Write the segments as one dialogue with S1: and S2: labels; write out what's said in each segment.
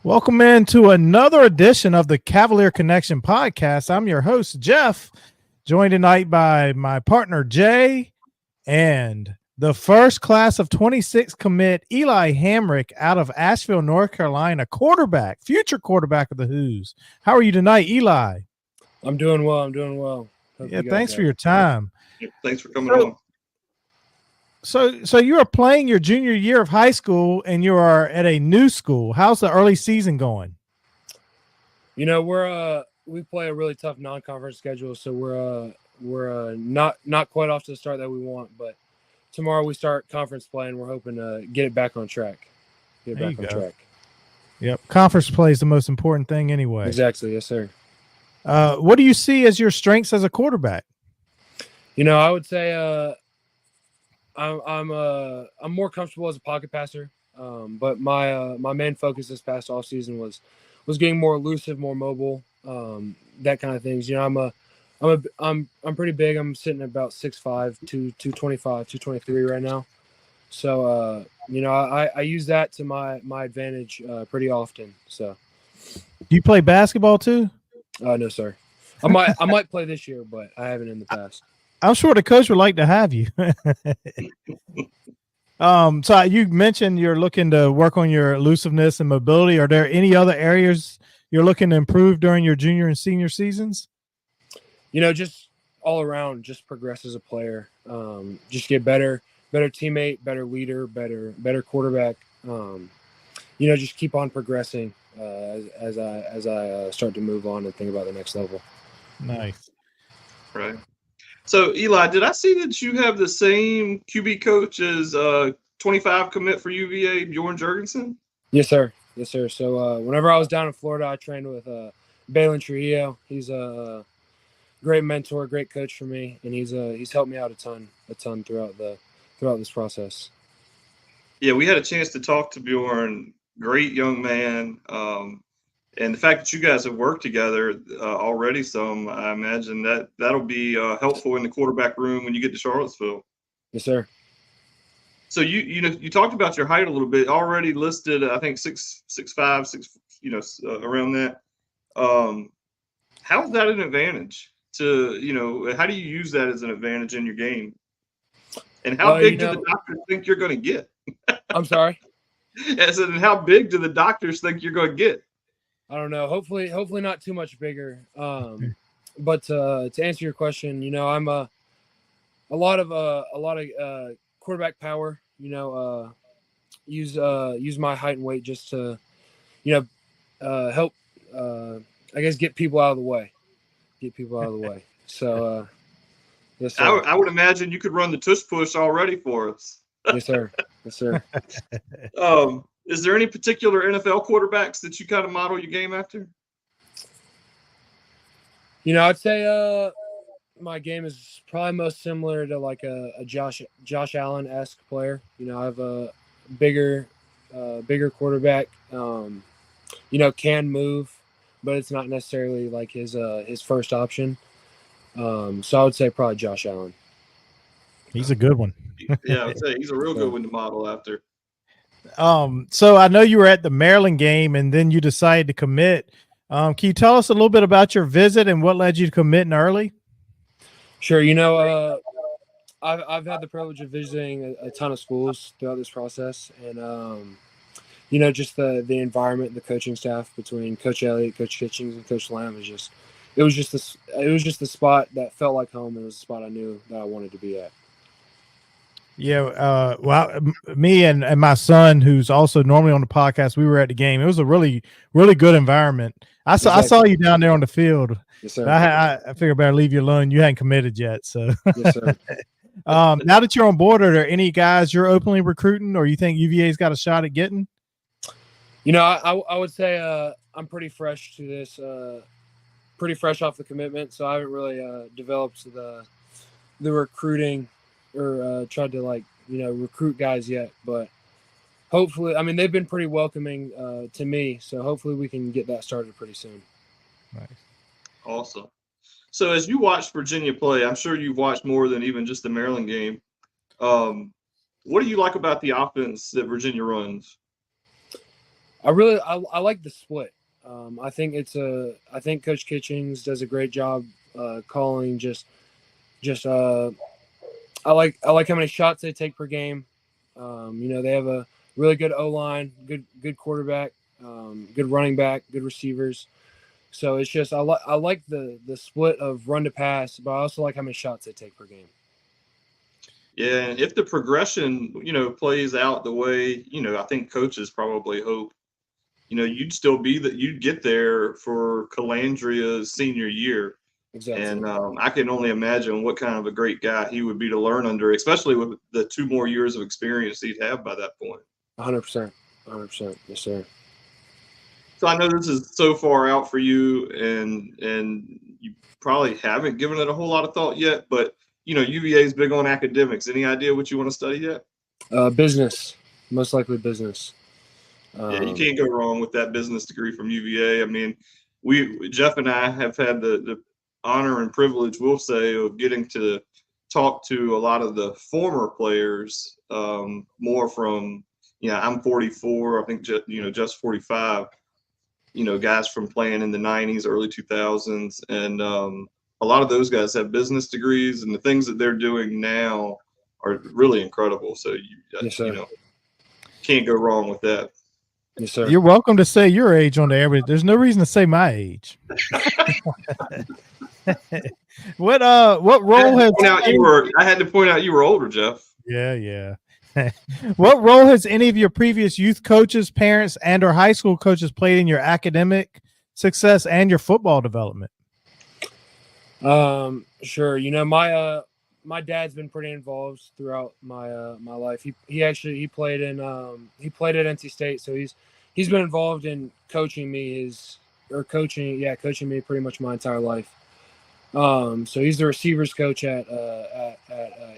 S1: Welcome into another edition of the Cavalier Connection podcast. I'm your host, Jeff, joined tonight by my partner, Jay, and the first class of 26 commit, Eli Hamrick, out of Asheville, North Carolina, future quarterback of the Hoos. How are you tonight, Eli?
S2: I'm doing well. Hope
S1: Yeah, thanks for your time.
S3: Thanks for coming on.
S1: So you are playing your junior year of high school, and you are at a new school. How's the early season going?
S2: You know, we play a really tough non-conference schedule, so we're not quite off to the start that we want. But tomorrow we start conference play, and we're hoping to get it back on track.
S1: Yep, conference play is the most important thing anyway.
S2: Exactly, yes, sir.
S1: What do you see as your strengths as a quarterback?
S2: You know, I would say I'm more comfortable as a pocket passer, but my main focus this past offseason was getting more elusive, more mobile, that kind of things. You know, I'm pretty big. I'm sitting at about 6'5", 225, 223 right now. So you know, I use that to my advantage pretty often. So,
S1: do you play basketball too?
S2: No, sir. I might play this year, but I haven't in the past.
S1: I'm sure the coach would like to have you. So you mentioned you're looking to work on your elusiveness and mobility. Are there any other areas you're looking to improve during your junior and senior seasons?
S2: You know, just all around, just progress as a player. Just get better teammate, better leader, better quarterback. You know, just keep on progressing as I start to move on and think about the next level.
S1: Nice.
S3: Right. So, Eli, did I see that you have the same QB coach as 25 commit for UVA, Bjorn Jurgensen?
S2: Yes, sir. So, whenever I was down in Florida, I trained with Balin Trujillo. He's a great mentor, great coach for me, and he's helped me out a ton throughout this process.
S3: Yeah, we had a chance to talk to Bjorn. Great young man. And the fact that you guys have worked together already some, I imagine that'll be helpful in the quarterback room when you get to Charlottesville.
S2: Yes, sir.
S3: So you talked about your height a little bit. Already listed, I think 6'5", around that. How's that an advantage how do you use that as an advantage in your game? And how big do the doctors think you're going to get?
S2: I'm sorry?
S3: I said, and how big do the doctors think you're going to get?
S2: I don't know. Hopefully not too much bigger. But to answer your question, you know, I'm a lot of quarterback power. You know, use my height and weight just to, you know, help. I guess get people out of the way. So, yes, sir.
S3: I would imagine you could run the tush push already for us.
S2: Yes, sir.
S3: Is there any particular NFL quarterbacks that you kind of model your game after?
S2: You know, I'd say my game is probably most similar to like a Josh Allen-esque player. You know, I have a bigger quarterback. You know, can move, but it's not necessarily like his first option. So I would say probably Josh Allen.
S1: He's a good one.
S3: Yeah, I would say he's a real good one to model after.
S1: So I know you were at the Maryland game and then you decided to commit. Can you tell us a little bit about your visit and what led you to committing early?
S2: Sure. You know, I've had the privilege of visiting a ton of schools throughout this process, and you know, just the environment, the coaching staff between Coach Elliott, Coach Kitchings, and Coach Lamb it was just the spot that felt like home, and it was a spot I knew that I wanted to be at.
S1: Yeah, well, me and my son, who's also normally on the podcast, we were at the game. It was a really, really good environment. I saw you down there on the field.
S2: Yes, sir.
S1: I figured I better leave you alone. You hadn't committed yet, so.
S2: Yes, sir.
S1: Now that you're on board, are there any guys you're openly recruiting, or you think UVA's got a shot at getting?
S2: You know, I would say I'm pretty fresh to this, pretty fresh off the commitment, so I haven't really developed the recruiting or tried to recruit guys yet, but hopefully, I mean, they've been pretty welcoming to me, so hopefully we can get that started pretty soon.
S1: Nice.
S3: Awesome. So as you watch Virginia play, I'm sure you've watched more than even just the Maryland game. What do you like about the offense that Virginia runs?
S2: I like the split. I think Coach Kitchings does a great job calling just I like how many shots they take per game. They have a really good O-line, good quarterback, good running back, good receivers. So it's just I like the split of run to pass, but I also like how many shots they take per game.
S3: Yeah, and if the progression, plays out the way, I think coaches probably hope, you'd get there for Calandria's senior year.
S2: Exactly.
S3: And I can only imagine what kind of a great guy he would be to learn under, especially with the 2 more years of experience he'd have by that point.
S2: 100%. 100%. Yes, sir.
S3: So I know this is so far out for you, and you probably haven't given it a whole lot of thought yet. But UVA is big on academics. Any idea what you want to study yet?
S2: Business, most likely business.
S3: Yeah, you can't go wrong with that business degree from UVA. I mean, Jeff and I have had the honor and privilege, we'll say, of getting to talk to a lot of the former players, more from, I'm 44, I think, just 45, guys from playing in the 90s, early 2000s. And a lot of those guys have business degrees, and the things that they're doing now are really incredible. So,
S2: Yes, sir.
S3: Can't go wrong with that.
S2: Yes, sir.
S1: You're welcome to say your age on the air, but there's no reason to say my age. What role has
S3: I had to point out you were older, Jeff.
S1: Yeah. What role has any of your previous youth coaches, parents, and or high school coaches played in your academic success and your football development?
S2: Sure. My dad's been pretty involved throughout my my life. He played at NC State, so he's been involved in coaching me pretty much my entire life. So he's the receivers coach at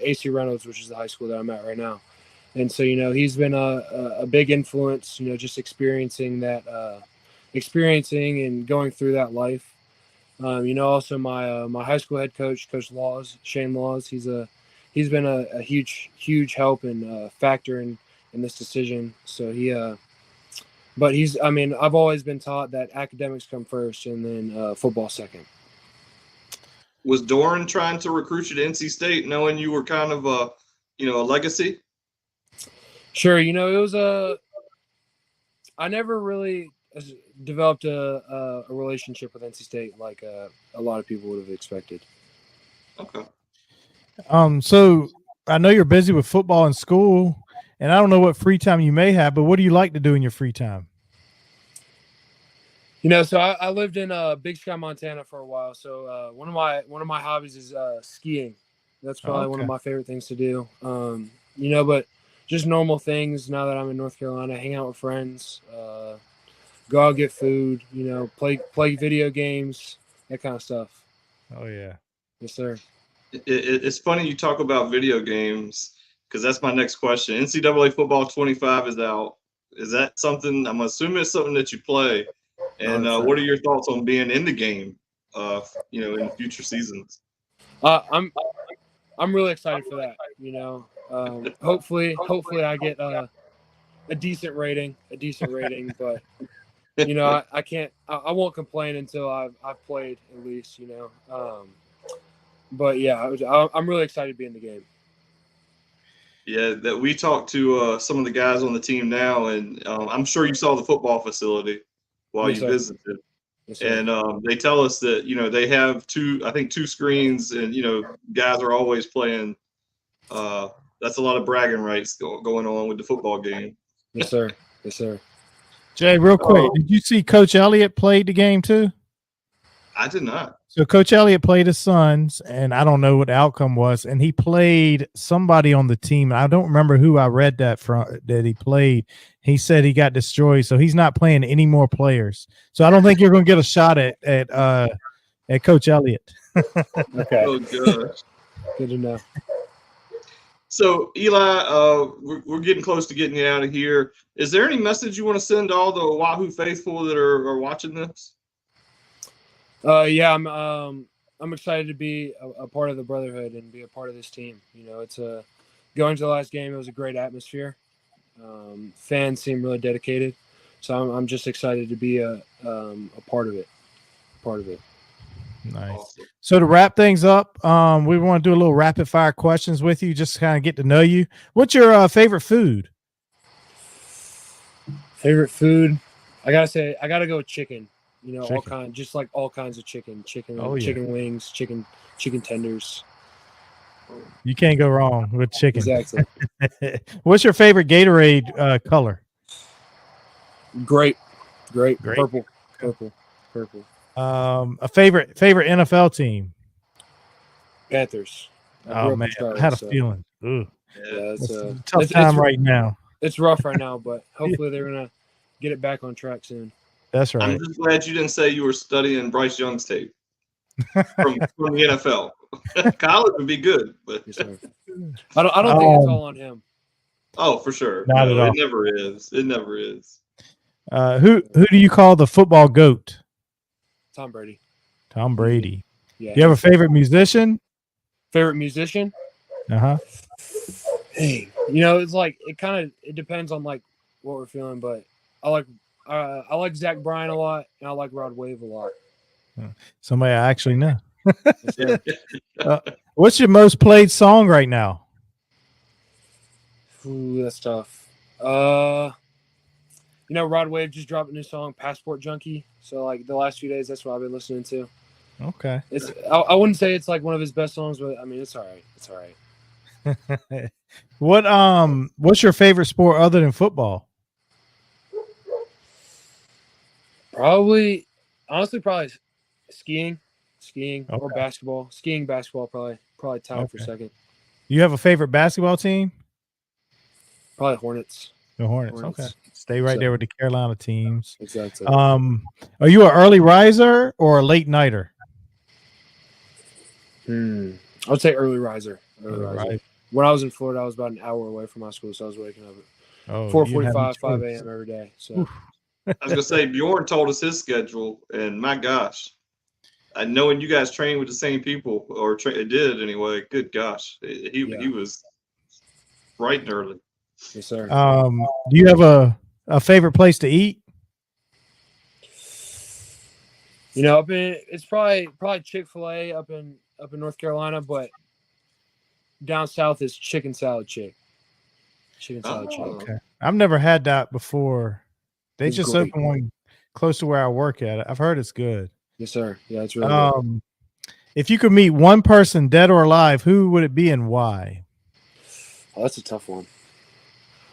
S2: AC Reynolds, which is the high school that I'm at right now. And so, he's been a big influence, just experiencing and going through that life. Also my high school head coach, Coach Shane Laws, he's been a huge help and factor in this decision. So I've always been taught that academics come first and then football second.
S3: Was Doran trying to recruit you to NC State, knowing you were kind of a legacy?
S2: Sure. It was I never really developed a relationship with NC State like a lot of people would have expected.
S3: Okay.
S1: So I know you're busy with football and school, and I don't know what free time you may have, but what do you like to do in your free time?
S2: So I lived in Big Sky, Montana for a while. So one of my hobbies is skiing. That's probably one of my favorite things to do. But just normal things now that I'm in North Carolina, hang out with friends, go out, get food, play video games, that kind of stuff.
S1: Oh, yeah.
S2: Yes, sir.
S3: It's funny you talk about video games, because that's my next question. NCAA Football 25 is out. Is that something, I'm assuming it's something that you play? And what are your thoughts on being in the game, in future seasons?
S2: I'm really excited for that. Hopefully I get a decent rating, but I can't. I won't complain until I've played at least. But yeah, I'm really excited to be in the game.
S3: Yeah, that we talked to some of the guys on the team now, and I'm sure you saw the football facility while you visited.
S2: Yes,
S3: and they tell us that they have two screens, and guys are always playing. That's a lot of bragging rights going on with the football game.
S2: Yes, sir. Yes, sir.
S1: Jay, real quick, did you see Coach Elliott played the game too?
S3: I did not.
S1: So Coach Elliott played his sons, and I don't know what the outcome was, and he played somebody on the team. I don't remember who I read that he played. He said he got destroyed, so he's not playing any more players. So I don't think you're going to get a shot at Coach Elliott.
S2: Okay.
S3: Oh, gosh.
S2: Good to know.
S3: So, Eli, we're getting close to getting you out of here. Is there any message you want to send to all the Wahoo faithful that are watching this?
S2: Yeah, I'm excited to be a part of the Brotherhood and be a part of this team. It's going to the last game. It was a great atmosphere. Fans seem really dedicated. So I'm just excited to be a part of it.
S1: Nice.
S3: Awesome.
S1: So to wrap things up, we want to do a little rapid fire questions with you, just to kind of get to know you. What's your favorite food?
S2: Favorite food? I gotta go with chicken. You know,
S1: Chicken.
S2: all kinds of chicken.
S1: Oh, yeah.
S2: Chicken wings, chicken tenders.
S1: You can't go wrong with chicken.
S2: Exactly.
S1: What's your favorite Gatorade color?
S2: Great.
S1: Great.
S2: Purple.
S1: A favorite NFL team?
S2: Panthers. I
S1: Oh
S2: grew up
S1: man,
S2: in Charlotte,
S1: I had a
S2: so,
S1: feeling. Ooh,
S2: Yeah,
S1: it's a tough time right now.
S2: It's rough right now, but hopefully they're gonna get it back on track soon.
S1: That's right.
S3: I'm just glad you didn't say you were studying Bryce Young's tape from the NFL. College would be good, but
S2: Yes, sir. I don't think it's all on him.
S3: oh, for sure.
S1: Not at all.
S3: It never is. It never is.
S1: Who do you call the football GOAT?
S2: Tom Brady.
S1: Tom Brady.
S2: Yeah.
S1: Do you have a favorite musician?
S2: Favorite musician?
S1: Uh-huh.
S2: Hey, you know, it's like it depends on like what we're feeling, but I like Zach Bryan a lot, and I like Rod Wave a lot.
S1: Somebody I actually know.
S2: Yes, sir.
S1: What's your most played song right now?
S2: Ooh, that's tough. You know, Rod Wave just dropped a new song, Passport Junkie. So like the last few days, that's what I've been listening to.
S1: Okay.
S2: I wouldn't say it's like one of his best songs, but I mean it's all right. It's all right.
S1: What's your favorite sport other than football?
S2: Honestly, probably skiing or
S1: Okay.
S2: basketball. Skiing, basketball, probably tied for
S1: Okay.
S2: second.
S1: You have a favorite basketball team?
S2: Probably Hornets.
S1: The Hornets. Okay. Stay right there with the Carolina teams.
S2: Exactly.
S1: Are you an early riser or a late nighter?
S2: I would say early riser.
S1: Right.
S2: When I was in Florida, I was about an hour away from my school, so I was waking up at 4:45, 5 a.m. every day. So
S3: I was gonna say Bjorn told us his schedule, and my gosh, knowing you guys train with the same people or did anyway. Good gosh, he was bright and early.
S2: yes, sir.
S1: Do you have a favorite place to eat?
S2: You know, it's probably Chick-fil-A up in North Carolina, but down south is Chicken Salad Chick. Chicken Salad Chick.
S1: Okay. I've never had that before. They
S2: It's
S1: just
S2: great.
S1: opened one close to where I work at. I've heard it's good.
S2: Yes, sir. Yeah, it's really good.
S1: If you could meet one person, dead or alive, who would it be and why?
S2: Oh, that's a tough one.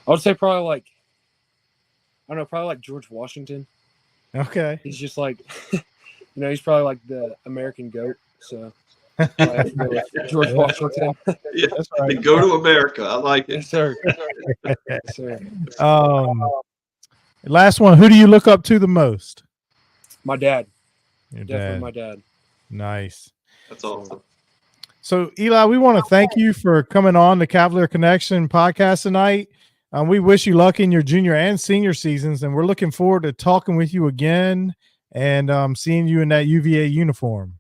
S2: I would say probably like George Washington.
S1: Okay.
S2: He's just like, he's probably like the American GOAT. So George Washington.
S3: Yeah,
S1: That's right.
S3: go to America. I like it.
S2: Yes, sir. Yes, sir.
S1: Last one. Who do you look up to the most?
S2: My dad.
S1: Your
S2: Definitely
S1: dad.
S2: my dad.
S1: Nice.
S3: That's awesome.
S1: So, Eli, we want to thank you for coming on the Cavalier Connection podcast tonight. We wish you luck in your junior and senior seasons, and we're looking forward to talking with you again and seeing you in that UVA uniform.